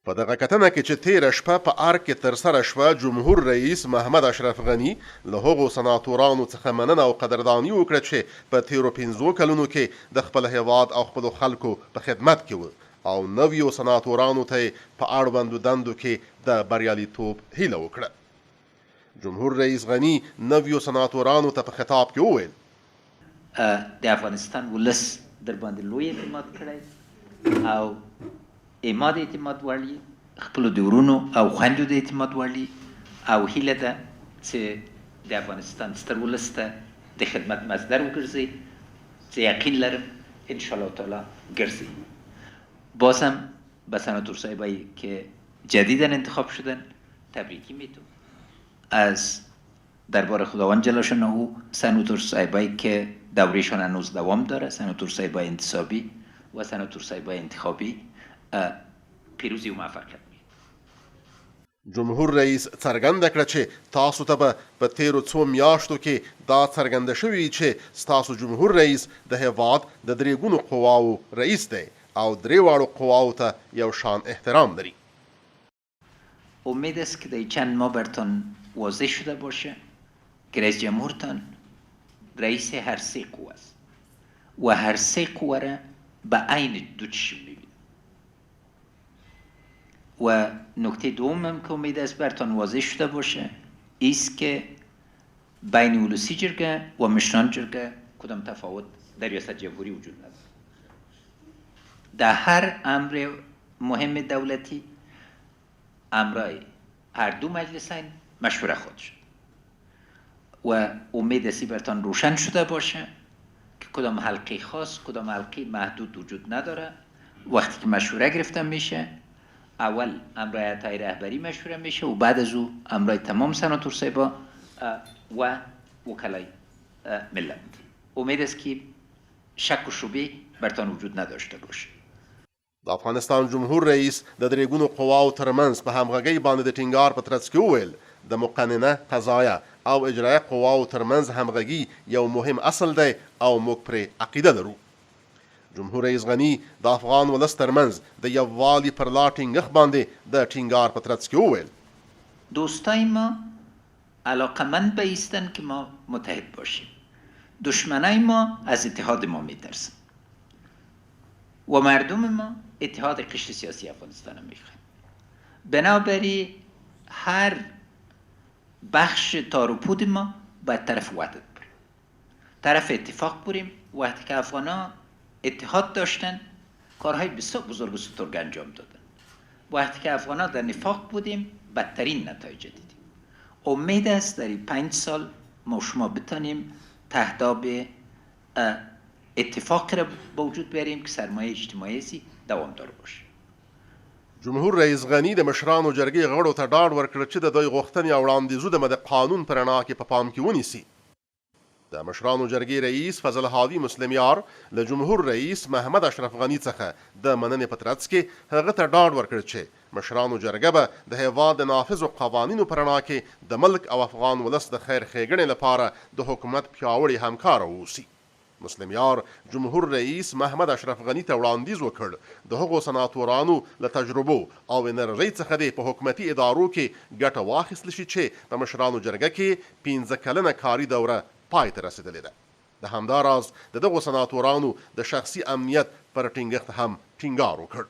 په دغه کتنه کې چې تیره شپه په ارګ کې ترسره شوه، جمهور رئیس محمد اشرف غني له هغو سناتورانو څخه مننه او قدرداني وکړه چې په تیرو 5 کلونو کې د خپل هیواد او خپلو خلکو په خدمت کې و او نویو سناتورانو ته په اړوندو دندو کې د بریالیتوب هیله وکړه. جمهور رئیس غني نویو سناتورانو ته په خطاب کې وویل د افغانستان ولس در باندې لوی اعتماد کړی او ما د اعتماد وړ خپلو د ورونو او خویندو د اعتماد وړ او هیله ده چې د افغانستان ستر ولس ته د خدمت مصدر وګرځي، چې یقین لرم انشاءالله تعالی ګرځي. باز هم به سناتور صاحبایی که جدیداً انتخاب شدن تبریکی میتونم. از دربار خداوند جل شانه سناتور صاحبایی که دورهشان هنوز دوام داره، سناتور صاحبای انتصابی و سناتور صاحبای انتخابی، پیروزی و موفقیت می‌وي. جمهور رئیس څرګنده کړه چې تاسو ته به په تیرو 2 میاشتو کې دا څرګنده شوي چې ستاسو جمهور رئیس د هیواد د 3 ګونو قواو رئیس دی او 3 واړو قواو ته یو شان احترام لري. امید است که در چند ماه برتان واضح شده باشه که رئیس جمهورتان رئیس هر 3 قوه است و هر 3 قوه را به عین دو چشم می‌بینید. و نکته دومم که امید است برتان واضح شده باشه ایست که بین اولوسی جرگه و مشران جرگه کدام تفاوت در ریاست جمهوری وجود نداره. در هر امر مهم دولتی امرای هر دو مجلسین مشوره خواهد شد و امید است برتان روشن شده باشه که کدام حلقه خاص کدام حلقه محدود وجود نداره. وقتی که مشوره گرفته میشه اول امرای هیئت رهبری مشوره میشه و بعد از او امرای تمام سناتور صاحبا و وکلای ملت. امید است که شک و شبهه برتان وجود نداشته باشه. د افغانستان جمهور رئیس د 3 ګونو قواو ترمنځ په همغږۍ باندې د ټینګار په ترڅ کې وویل د مقننه، قضایه او اجرایه قواو ترمنځ همغږي یو مهم اصل دی او موږ پرې عقیده لرو. جمهور رئیس غني د افغان ولس ترمنځ د یووالي پر لا ټینګښت باندې د ټینګار په ترڅ کې وویل دوستای ما علاقمند به ایستن که ما متحد باشیم. دشمنای ما از اتحاد ما میترسن و مردم ما اتحاد قشر سیاسی افغانستان میخوان. بنابراین هر بخش تار و پود ما باید طرف وحدت بریم، طرف اتفاق بریم. وقتی که افغانا اتحاد داشتن کارهای بسیار بزرگ و سترگ انجام دادن. وقتی که افغانا در نفاق بودیم بدترین نتایج دیدیم. امید است در 5 سال ما شما بتانیم تهداب اتفاق را به وجود بیاریم که سرمایه اجتماعی دوامدار باشه. جمهور رئیس غني د مشرانو جرګې غړو ته ډاډ ورکړ چې د دوی غوښتنې او وړاندیزونه د قانون په رڼا کې په پام کې ونیسي. د مشرانو جرګې رئیس فضل هادي مسلمیار له جمهور رئیس محمد اشرف غني څخه د مننې په ترڅ کې هغه ته ډاډ ورکړ چې مشرانو جرګه به د هیواد د نافذو قوانینو په رڼا کې د ملک او افغان ولس د خیر ښېګڼې لپاره د حکومت پیاوړي همکاره واوسي. مسلمیار جمهور رئیس محمد اشرف غني ته وړاندیز وکړ د هغو سناتورانو له تجربو او انرژۍ څخه دې په حکومتي ادارو کې ګټه واخیستل شي چې په مشرانو جرګه کې 15 کلنه کاري دوره پای ته رسېدلې ده. د همدا راز د دغو سناتورانو د شخصي امنیت پر ټینګښت هم ټینګار وکړ.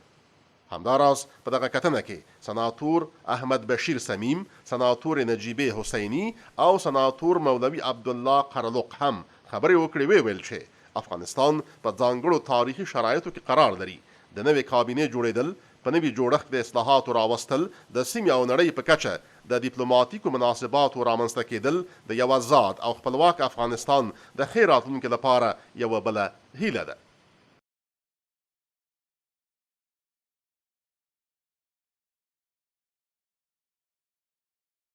همداراز په دغه کتنه کې سناتور احمد بشیر سمیم، سناتور نجیبه حسینی او سناتور مولوي عبدالله قرلق هم خبرې وکړې ویل چې افغانستان په ځانګړو تاریخي شرایطو کې قرار لري. د نوې کابینې جوړېدل، په نوي جوړښت د اصلاحاتو راوستل، د سیمې او نړۍ په کچه د ډیپلوماتیکو مناسباتو رامنځته کېدل د یو آزاد او خپلواک افغانستان د ښې راتلونکي لپاره یوه بله هیله ده.